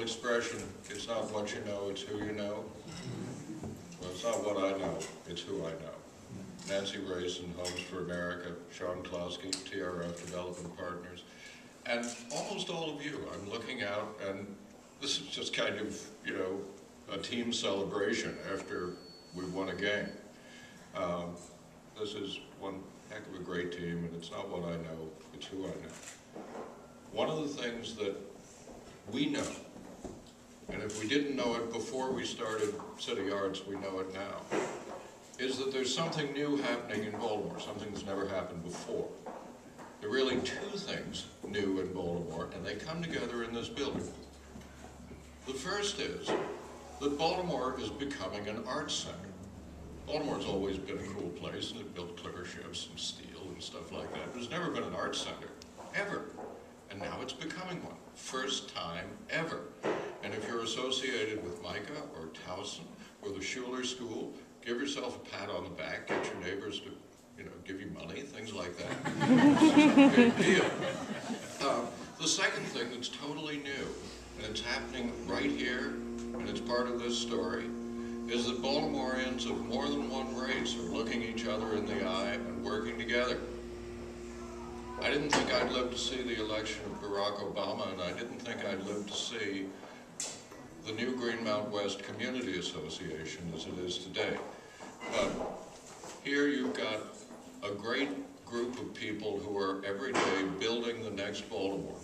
expression, it's not what you know, it's who you know. Well, it's not what I know, it's who I know. Nancy Rayson, Homes for America, Sean Klosky, TRF Development Partners, and almost all of you. I'm looking out, and this is just kind of, you know, a team celebration after we won a game. This is one heck of a great team, and it's not what I know, it's who I know. One of the things that we know, and if we didn't know it before we started City Arts, we know it now, is that there's something new happening in Baltimore, something that's never happened before. There are really two things new in Baltimore, and they come together in this building. The first is that Baltimore is becoming an arts center. Baltimore's always been a cool place, and it built clipper ships and steel and stuff like that. There's never been an arts center, ever. And now it's becoming one. First time ever. And if you're associated with MICA or Towson or the Schuler School, give yourself a pat on the back, get your neighbors to, you know, give you money, things like that. It's a big deal. The second thing that's totally new, and it's happening right here, and it's part of this story, is that Baltimoreans of more than one race are looking each other in the eye and working together. I didn't think I'd live to see the election of Barack Obama, and I didn't think I'd live to see the new Greenmount West Community Association as it is today. But here you've got a great group of people who are every day building the next Baltimore,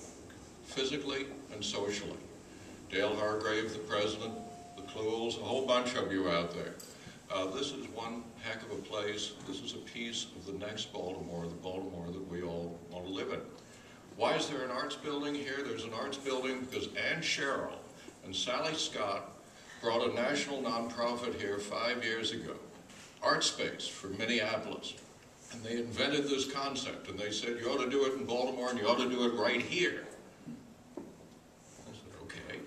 physically and socially. Dale Hargrave, the president, the Cluels, a whole bunch of you out there. This is one heck of a place. This is a piece of the next Baltimore, the Baltimore that we all want to live in. Why is there an arts building here? There's an arts building because Ann Sherrill and Sally Scott brought a national nonprofit here 5 years ago, Art Space for Minneapolis. And they invented this concept, and they said, you ought to do it in Baltimore, and you ought to do it right here. I said, okay.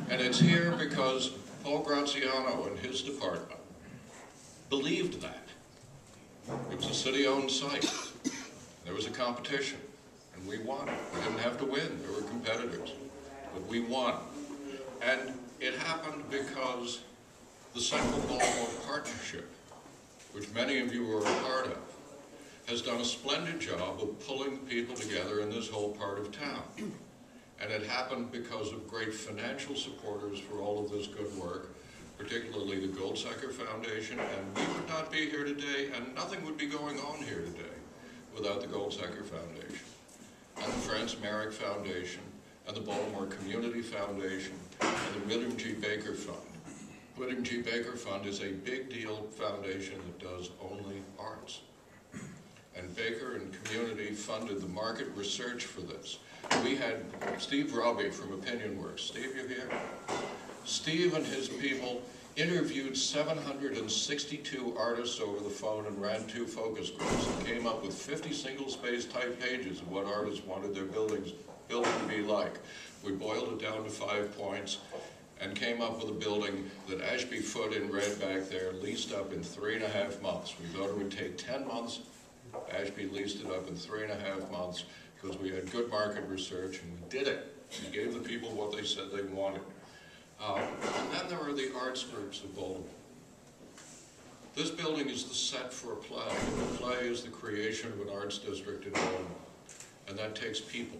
And it's here because Paul Graziano and his department believed that. It was a city-owned site. There was a competition, and we won. We didn't have to win. There were competitors, but we won. And it happened because the Central Baltimore Partnership, which many of you are a part of, has done a splendid job of pulling people together in this whole part of town. And it happened because of great financial supporters for all of this good work, particularly the Goldsecker Foundation, and we would not be here today, and nothing would be going on here today without the Goldsecker Foundation, and the Franz Marek Foundation, and the Baltimore Community Foundation, and the William G. Baker Fund. William G. Baker Fund is a big deal foundation that does only arts. And Baker and Community funded the market research for this. We had Steve Robbie from OpinionWorks. Steve, you here? Steve and his people interviewed 762 artists over the phone and ran 2 focus groups and came up with 50 single-space type pages of what artists wanted their building to be like. We boiled it down to 5 points and came up with a building that Ashby Foote in red back there leased up in 3.5 months. We thought it would take 10 months. Ashby leased it up in 3.5 months because we had good market research, and we did it. We gave the people what they said they wanted. And then there are the arts groups of Baltimore. This building is the set for a play. The play is the creation of an arts district in Baltimore. And that takes people.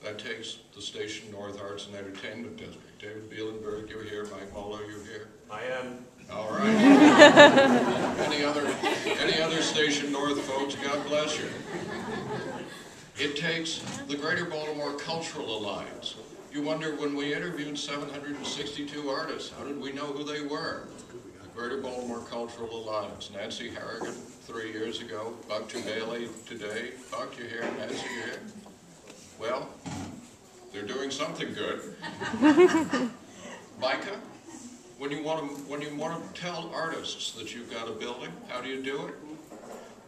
That takes the Station North Arts and Entertainment District. David Bielenberg, you're here. Mike Muller, you're here. I am. All right. Any other Station North folks, God bless you. It takes the Greater Baltimore Cultural Alliance. You wonder, when we interviewed 762 artists, how did we know who they were? The Greater Baltimore Cultural Alliance. Nancy Harrigan 3 years ago, Buck Bailey today. Buck, you here? Nancy, you here? Well, they're doing something good. Micah, when you want to tell artists that you've got a building, how do you do it?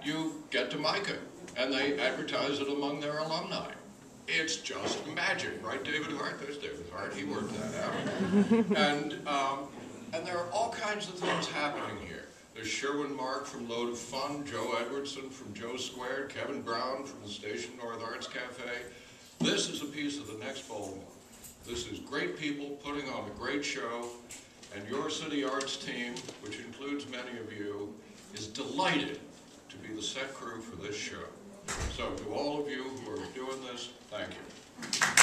You get to Micah, and they advertise it among their alumni. It's just magic, right, David Hart? There's David Hart. He worked that out. And there are all kinds of things happening here. There's Sherwin Mark from Load of Fun, Joe Edwardson from Joe Squared, Kevin Brown from the Station North Arts Cafe. This is a piece of the next Baltimore. This is great people on a great show, and your City Arts team, which includes many of you, is delighted to be the set crew for this show. So to all of you who are doing this, thank you.